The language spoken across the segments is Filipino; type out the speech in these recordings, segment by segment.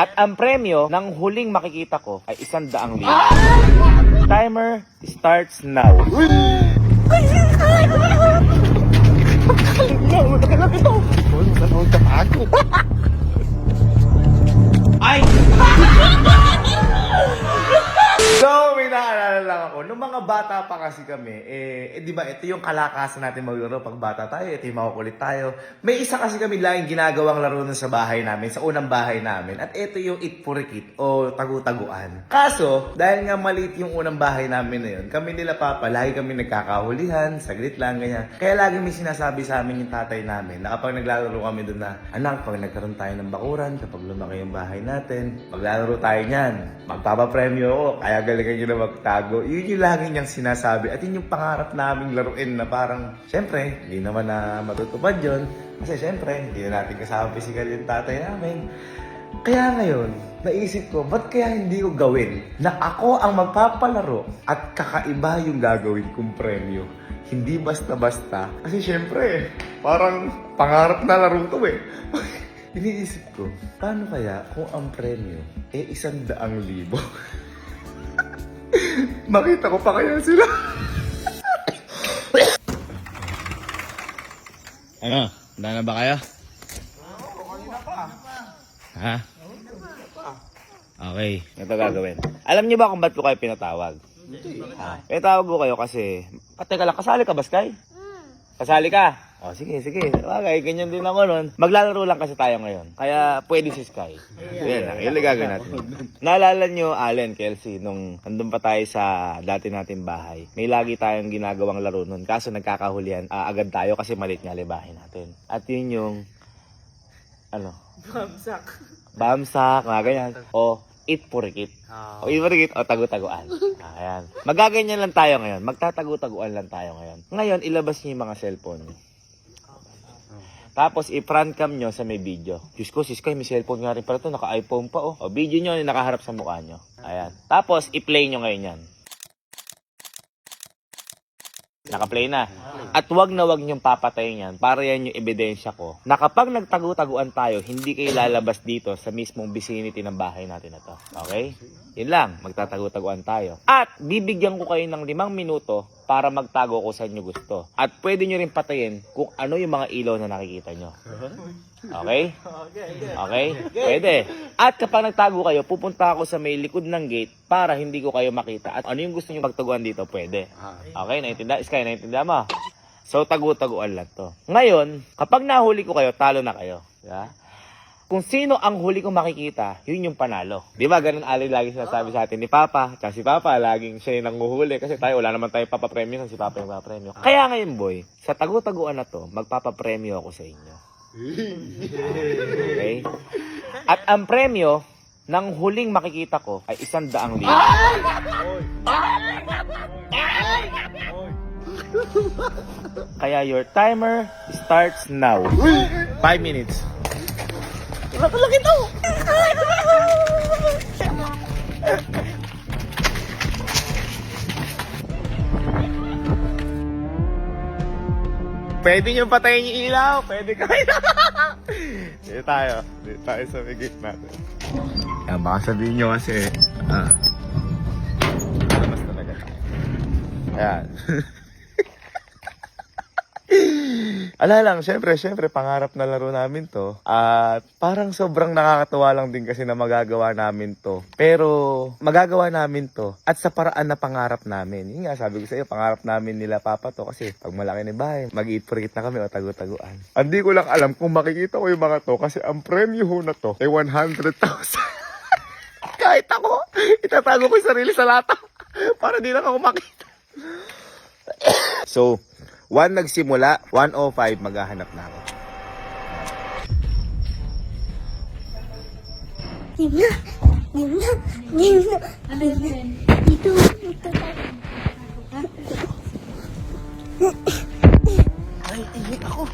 At ang premyo ng huling makikita ko ay 100,000. Timer starts now. Ay! So, may naalala lang ako. Nung mga bata pa kasi kami, di ba, ito yung kalakasan natin maglaro pag bata tayo. Ito yung makukulit tayo. May isa kasi kami laging ginagawang laro nun sa bahay namin, sa unang bahay namin. At ito yung itpurikit o tagu-taguan. Kaso, dahil nga maliit yung unang bahay namin na yun, kami nila papa, lagi kami nagkakahulihan, saglit lang, ganyan. Kaya lagi may sinasabi sa amin yung tatay namin na kapag naglalaro kami doon na, anak, pag nagkaroon tayo ng bakuran, kapag lumaki yung bahay natin, maglalaro tayo niyan. Magpapapremyo ako, kaya galingan nyo na magtago. Yun yung lagi niyang sinasabi. At yun yung pangarap naming laruin na parang, syempre, hindi naman na matutupad yun. Kasi syempre, hindi na natin kasama physical yung tatay namin. Kaya ngayon, naisip ko, ba't kaya hindi ko gawin na ako ang magpapalaro at kakaiba yung gagawin kong premyo? Hindi basta-basta. Kasi syempre, parang pangarap na laro to eh. Iniisip ko, paano kaya kung ang premyo 100,000? Makita ko pa kaya sila. Ano? Handa na ba kayo? Ha? Okay. Ito gagawin. Alam niyo ba kung ba't ko kayo pinatawag? Pinatawag ko kayo kasi... Teka lang, kasali ka ba, Sky? Kasali ka? O, sige. Okay, ganyan din ako nun. Maglalaro lang kasi tayo ngayon. Kaya pwede si Sky. Yan, yun lang gagawin natin. Naalala nyo, Allen, Kelsey, nung andun pa tayo sa dati nating bahay, may lagi tayong ginagawang laro nun. Kaso nagkakahulihan agad tayo kasi malit nga libahin natin. At yun yung... Ano? Bamsak, mga ganyan. O, itpurikit. O itpurikit, o tagu-taguan. Ayan. Magaganyan lang tayo ngayon. Magtatagu-taguan lang tayo ngayon. Ngayon, ilabas niyo yung mga cellphone. Tapos, i-front cam nyo sa may video. Diyos ko, si Sky, may cellphone nga rin pala ito. Naka-iPhone pa, oh. O, video nyo yung nakaharap sa mukha nyo. Ayan. Tapos, i-play nyo ngayon yan. Naka-play na. At wag na wag niyong papatayin yan para yan yung ebidensya ko na kapag nagtagu-taguan tayo, hindi kayo lalabas dito sa mismong vicinity ng bahay natin na to. Okay? Yun lang, magtatagu-taguan tayo. At bibigyan ko kayo ng 5 minuto para magtago kung saan nyo gusto. At pwede nyo rin patayin kung ano yung mga ilaw na nakikita nyo. Okay? Okay? Pwede. At kapag nagtago kayo, pupunta ako sa may likod ng gate para hindi ko kayo makita. At ano yung gusto nyo magtaguan dito, pwede. Okay? Naintindihan? Sky, naintindihan mo? So, tagu-taguan lang to. Ngayon, kapag nahuli ko kayo, talo na kayo. Yeah? Kung sino ang huli kong makikita, yun yung panalo. Di ba? Ganun Ali lagi sinasabi sa atin ni Papa. Kasi si Papa, laging siya yung nanguhuli. Kasi tayo, wala naman tayong papapremyo kasi si Papa yung papapremyo. Kaya ngayon, boy, sa tagu-taguan na to, magpapapremyo ako sa inyo. Okay? At ang premyo ng huling makikita ko ay 100,000. Kaya your timer starts now. 5 minutes. Matulog ito! Pwede nyo patayin yung ilaw. Pwede kayo. Dito tayo. Dito tayo sa gate natin. Yan, baka sabihin nyo kasi, mas talaga tayo. Ayan. Ala lang, syempre, pangarap na laro namin to. At parang sobrang nakakatuwa lang din kasi na magagawa namin to. Pero, magagawa namin to at sa paraan na pangarap namin. Yun nga, sabi ko sa iyo, pangarap namin nila Papa to. Kasi pag malaki ni bahay, mag-eat-for-eat na kami o tagu-taguan. Hindi ko lang alam kung makikita ko yung mga to kasi ang premyo ho na to ay 100,000. Kahit ako, itatago ko yung sarili sa lata para di lang ako makita. So, 1 nagsimula, 1:05 maghahanap na ako. Dito. Ay, init ako.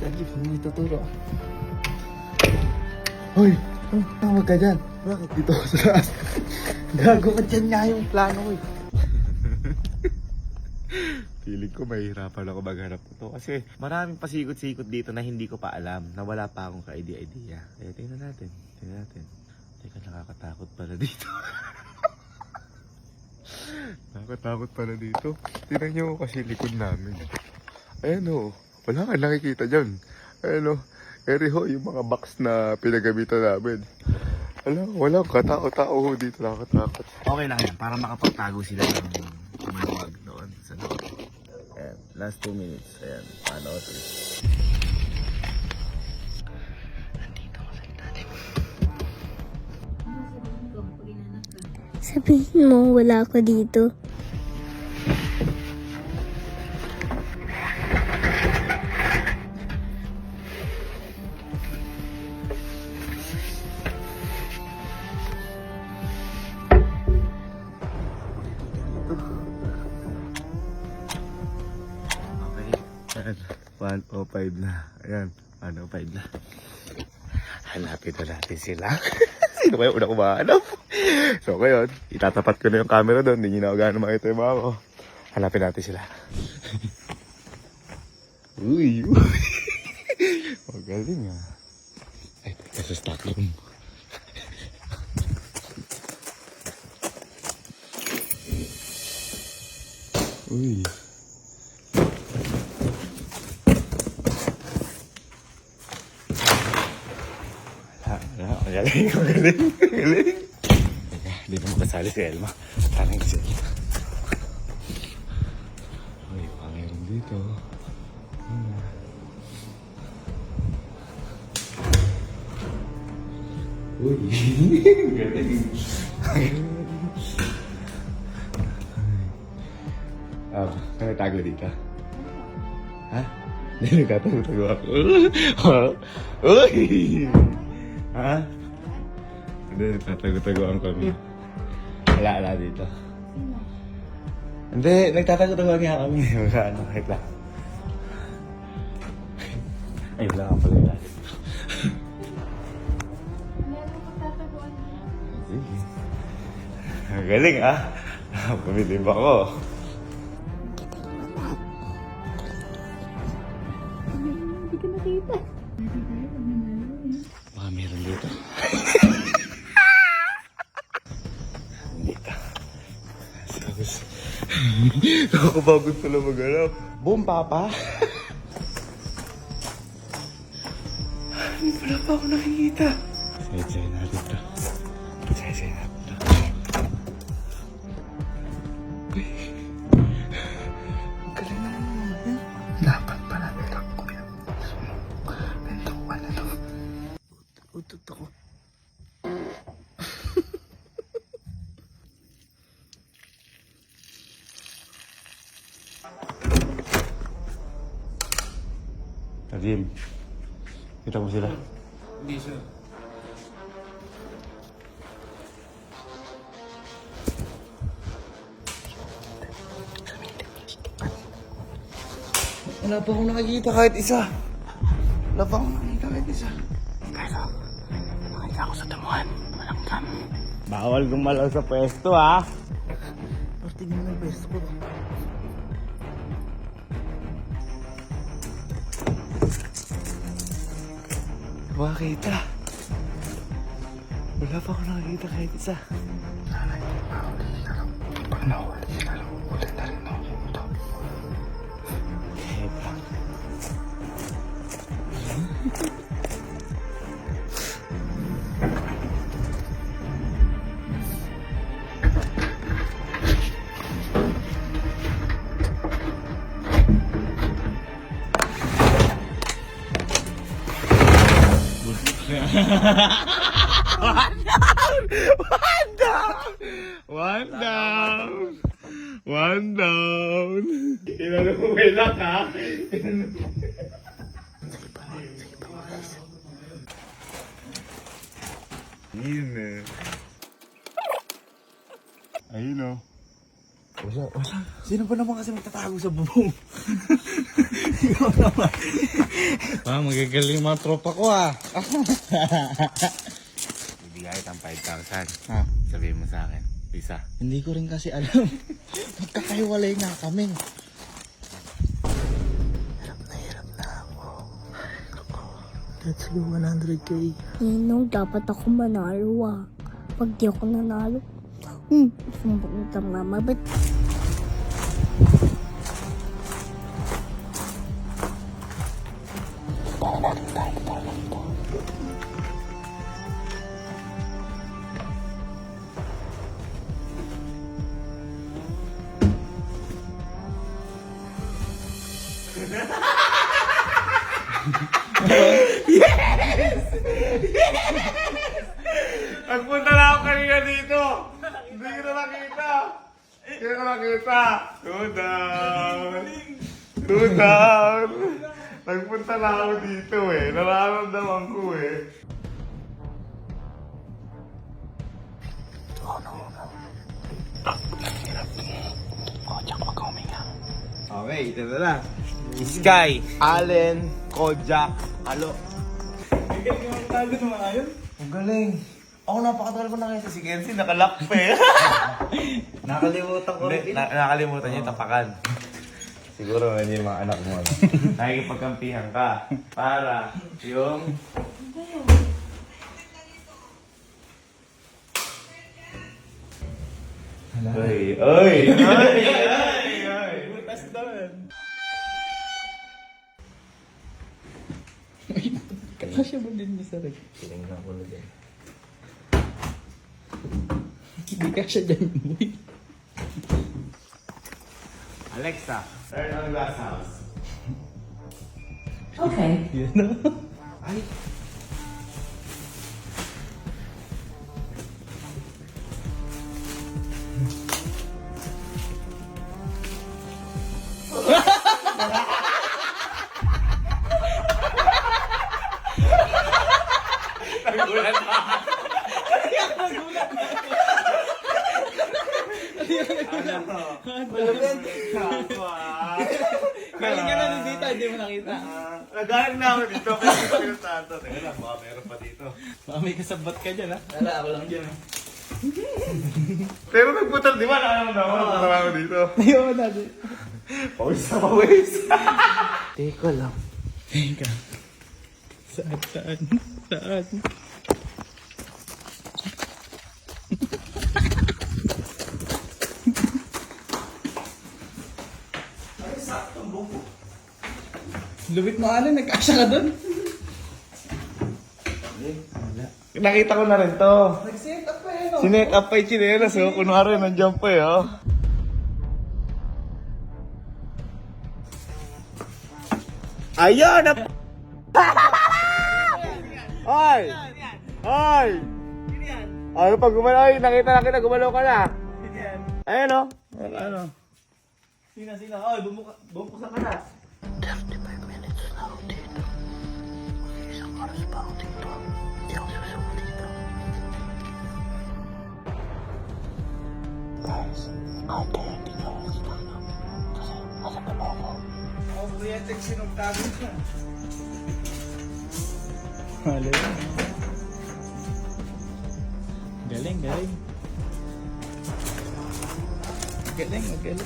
Sige, may tuturo. Hoy, tawag ka dyan. Bakit dito sa taas? Gago ka dyan nga yung plano ko eh. feeling ko mahihirapan ako maghanap nito. Kasi maraming pasikot-sikot dito na hindi ko pa alam. Na wala pa akong ka-idea. Eh, tingnan natin. Teka, nakakatakot pala dito. Nakakatakot pala dito. Tingnan nyo kasi likod namin. Ayan o. Wala ka nakikita dyan. Ayan o. Eri ho, yung mga box na pinagamitan namin. Walang katao-tao dito. Nakakatakot. Okay lang yan. Para makapagtago sila ng maluwag doon sa loob. Ayan. Last 2 minutes. Ayan. Paano ito? Nandito ko sa ilalim. Sabihin mo, wala ako dito. Ayan, 105 na. Ayan, 105 na. Hanapin na natin sila. Sino kayo una kumahanap? So, ngayon, itatapat ko na yung camera doon. Hindi nyo na gano'n makita yung mga ko. Hanapin natin sila. Uy, uy. Magaling ah. Ay, nasa stock room. Uy. Magaling. Hindi na makasali si Elma. Tanay si Elma. Uy, pangiram dito. Uy, galing. Nagtago dito? Ha? Nagtago ako. Uy! Ha? Hindi, nagtatago-tagoan kami. Wala dito. Hindi, nagtatago-tagoan nga kami. Ano, kahit lang. Ay, wala ka pala ilalim. Sige. Galing ah. Pumilim ako. Hindi ka nakita. Baka meron dito. Dito. Sabos. Nakakapagod pala maghanap. Boom, Papa. Wala pa ako nakikita. Say natin to. Say natin to. Uy. Ang galing naman naman yan. Dapat pala meron ko yan. Pintuan na to. Utot ako. Tadim. Kita mo sila? Hindi sir. Wala pa akong nakikita kahit isa. Wala pa akong nakikita kahit isa. Kaya, nakita ako sa damuhan. Walang cam. Bawal gumalaw sa pwesto, ha? Pero tingnan mo yung pwesto ko. Makakita. Wala pa akong nakikita kahit isa. Nanay, mahuli sila lang. Pag nahuli sila lang, ulit na rin ako ito. Teka. One down. Inanuwi lang ha. Sige pa guys. Yun ayun o. Wala. Sino ba naman kasi magtatago sa bubong? Ikaw naman. Magagaling mga tropa ko Ibigay ang 5,000. Ha? Sabihin mo sa akin. Isa. Hindi ko rin kasi alam. Magkakahiwalay nga kami. Let's go, 100k. Ninong, dapat ako manalo ah. Pag di ako nanalo, sumbong ka mama. Ba't Nagpunta na ako kanina dito. Hindi ko na nakita. Hindi ko nakita. Two down. Two down. Nagpunta na ako dito eh. Nararamdaman ko eh. Okay, ito na lang. Sky, Allen, Kojak, Alo. Ang galing. Ako napakatagal ko nakita si Kenzie, nakalak pa eh. Nakalimutan ko rin. Nakalimutan niya yung tapakan. Siguro hindi yung mga anak mo. No? Nakikipagkampihan ka para yung... Oy! Oy! Oy! Butas doon. Kasya mo din niya sa rin. Tinignan ko na din. Hindi kasya dyan, boy. Alexa, turn on glass house. Okay. Yan na. Ay! Nagulat ka! Galing ka na din dito, hindi mo nakita. Nagaling na ako dito, pero hindi ko pinuntahan to. Teka lang, baka meron pa dito. Baka may kasabot ka dyan, ha? Wala, ako lang dyan, ha? Pero nagpunta, di ba? Nakaramdaman ako na ako dito. Ayaw na din. Pawis na pawis. Teka lang. Teka. Saan? Saan? Ay, saktong buko. Lubit mo, Alan. Nagkasya ka doon. Nakita ko na rin to. Nag-set up pa eh, no? Sinet up pa yung chinelas, oh. Kunwari, nandiyan pa eh, oh. Ayan! Ay! Ay! Ano pag gumalaw? Ay, nakita kita, gumalaw ka na. Ayan, oh. Ano? Sina? Ay, bumukusan ka na. Ako kuya, text sinugtago ka. Galing. Galing. Galing.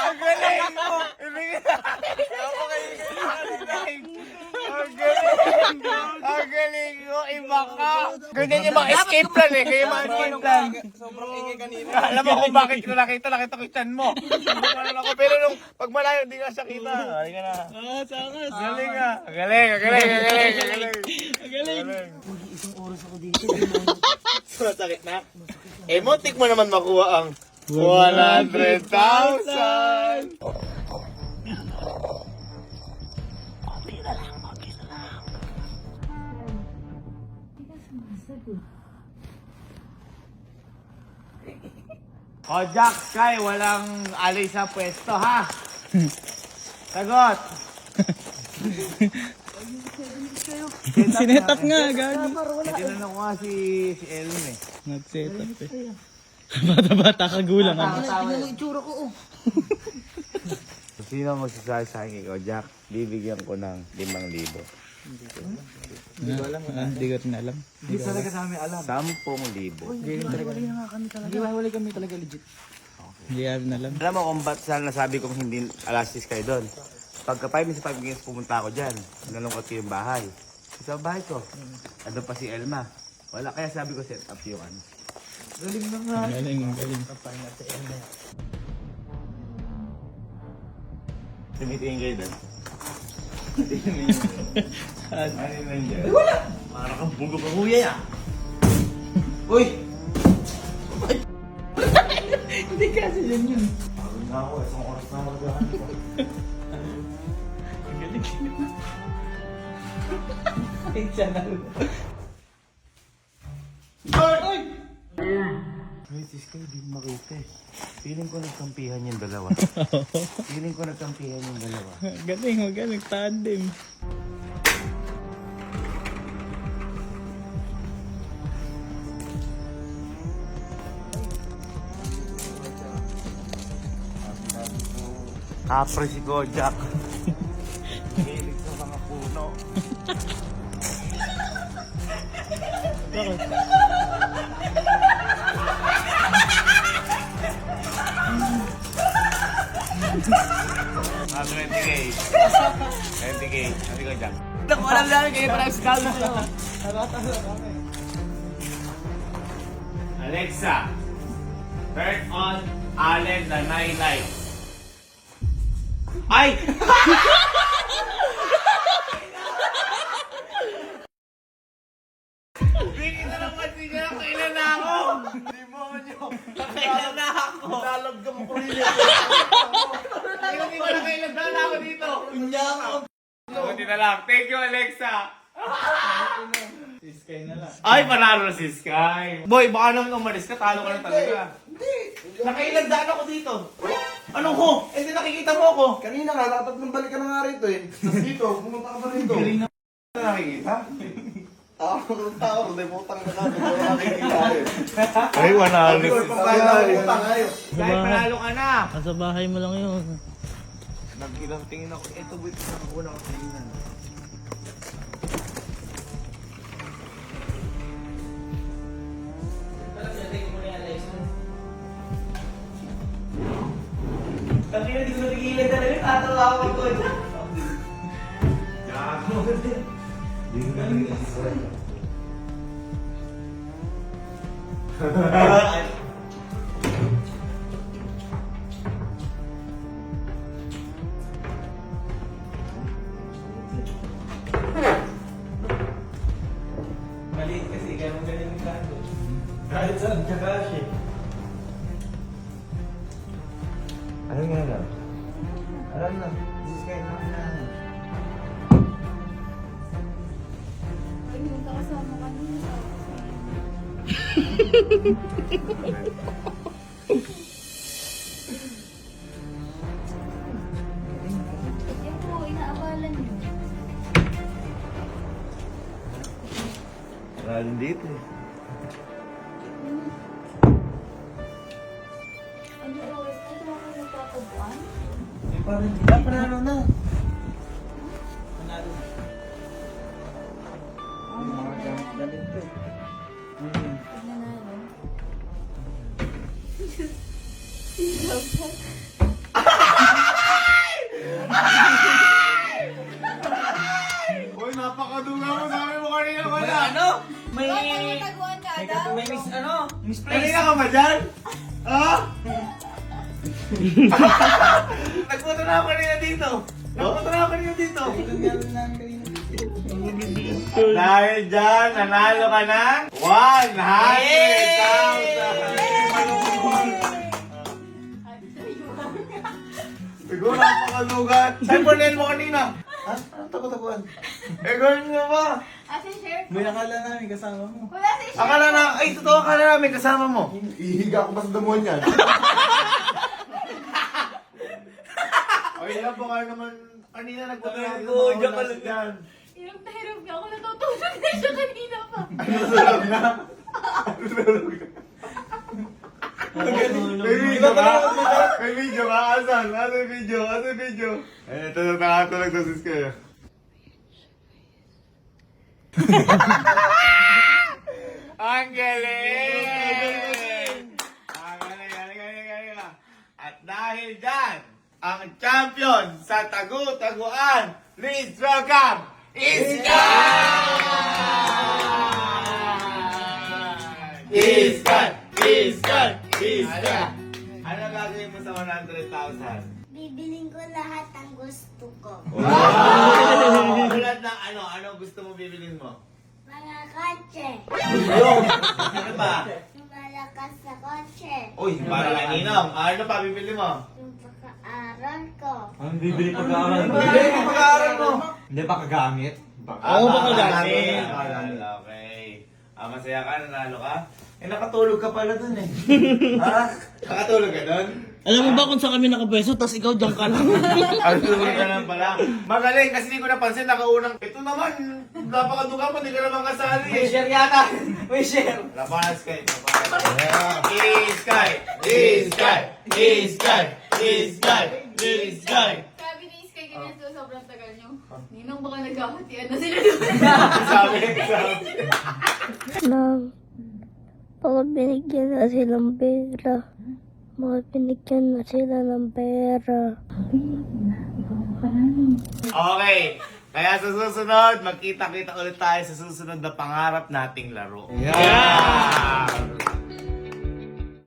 Ang galing mo! Ang galing mo! Iba ka! Ganyan yung mga escape plan eh. Kaya mga escape plan. Sobrang ingay kanina. Alam mo kung bakit kita nakita ko yung chan mo. Subukan ako. Pero nung pag malayo, hindi ka siya kita. Halika na. Sangas. Galing ah. Galing. isang oras ako dito? Masakit na. Emotik mo naman makuha ang 100,000! O Jack, Sky, walang alay sa pwesto ha? Sagot! Sinet up nga, gagi. Tinanong ko nga si Ellen eh. Nag-set up eh. Bata-bata kagulang. Tingnan mo itsura ko, oh. Sino magsasabi sa akin ikaw, Jack? Bibigyan ko ng 5,000. Hindi ko alam. Hindi ko rin alam. Hindi talaga namin alam. 10,000. Hindi talaga. Hindi wala kami talaga legit. Hindi namin alam. Alam mo kung ba't saan nasabi kong hindi alastis kayo doon? Pagka 5 minutes 5 minutes pumunta ako dyan, nalungkot ko yung bahay. Sa bahay ko, ano pa si Elma. Wala, kaya sabi ko set up yung ano. Galing na nga. Galing. Tumitingin kayo doon. Ano yun dyan? Ay, wala! Parang kang bugo pa kuya ya. Uy! Hindi kasi yun. Pagod na ako, isang oras na ako naglahan ko. Ang galing. Ay, siya na. Ay! Ay, sis kayo, di mo makita eh. Feeling ko nagkampihan yung dalawa. Feeling ko nagkampihan yung dalawa. Magaling. Tandem. Kapre si Kojak. Hilig sa mga puno. Ah, 20K. 20K. Sabi ko dyan. Naku, alam namin kayo parang scout sa'yo. Alexa, turn on Allen the night light. Ay! Bigyan na naman siya. Kailan na ako? Hindi mo nyo. Kailan na ako? Lalagam ko rin. Hindi mo na kailan na ako dito. Kunya ako. Buti na lang. Thank you, Alexa. Si Sky na lang. Ay, panalo si Sky. Boy, baka naman umalis ka. Talo ka na talaga. Hindi. Nakailandaan ako dito. Anong ko? Eh, di nakikita mo ako. Kanina nga, nakatatlong balik ka na nga rito eh. Tapos dito, pumunta ka pa rito. Nakikita? Tao, hindi putang na natin. Wala nakikita eh. Ay, wanalo si Pagkain na putang ayaw. Sky, panalo ka na. Nasa bahay mo lang yun. Nag-ilang tingin ako. Ito, wait. Nakakuha ako tingin. Kami na dito nagigilan na rin. Tatawa ko. Gago. Hindi nga rin si Sky. Maliit kasi, kaya mong galing yung kando. Kahit saan, Kakashi. Ano nga lang? Alam na. Si Sky na na. Ay, magkakasama kami sa Yan po, inaabalan niyo. Maraming dito eh. Ano daw, ito ako nagtatabuan? Eh, parang hindi. Panalo na. Panalo. Ang mga Galing to. nanalo. Uy, napakaduga mo. Sabi mo kanina wala. Ano? May... Nagtataguan ka daw? May miss ano? Misplace. Kanina ka ba dyan? Ha? Nagpunta na ako kanina dito. Nagpunta na ako kanina dito. Dahil dyan, nanalo ka ng 100,000! Siguro napakalugan. Saan mo nail mo kanina? Ha? Anong tago-taguan? Eh, gano'n nga ba? Ate, share? May nakala namin kasama mo. Wala si share. Akala na, ay, totoo akala namin kasama mo. Ihiga ko ba sa damuhan yan? Ay, yan, baka naman kanina nagpunta na Gago, diyan ka lang yan. Hirap na hirap ka ako. Natutulog na siya kanina pa. Ano tulog na? Ano tulog na? May video ka? May video ka? Asan? Asan yung video? Asan yung video? Eh, ito na nakatulog na sis kayo. Ang galing! Ang galing. At dahil dyan, ang champion sa tagu-taguan, please welcome, Iskan! Ano gagawin mo sa 100,000? Bibiling ko lahat ang gusto ko. Wow! Tulad ng ano? Ano gusto mo bibilin mo? Mga kotse. Ano ba? Yung malakas na kotse. Uy, para lang inom. Ano pa bibili mo? Yung pagkaaral ko. Ang bibili pag-aaral mo. Bibili mo pag-aaral mo. Hindi ba kagamit? Oo, baka gamit. Okay. Masaya ka, nanalo ka? Eh, nakatulog ka pala dun eh. Ha? Nakatulog ka dun? Alam mo ba kung saan kami nakapwesto, tas ikaw dyan ka lang. Nakatulog ka lang pala. Magaling, kasi di ko napansin, nakaunang. Ito naman, napakaduga mo, di ka naman kasali eh. Share yata. May share. Lapanas kayo. Iskay. Sabi ni Iskay ganyan so sobrang tagal nyo. Ninong baka nagkakatian na sila doon. Sabi. Nang pag binigyan na silang pera. Mga binigyan na sila ng pera. Okay. Kaya sa susunod, magkita-kita ulit tayo sa susunod na pangarap nating laro. Yeah!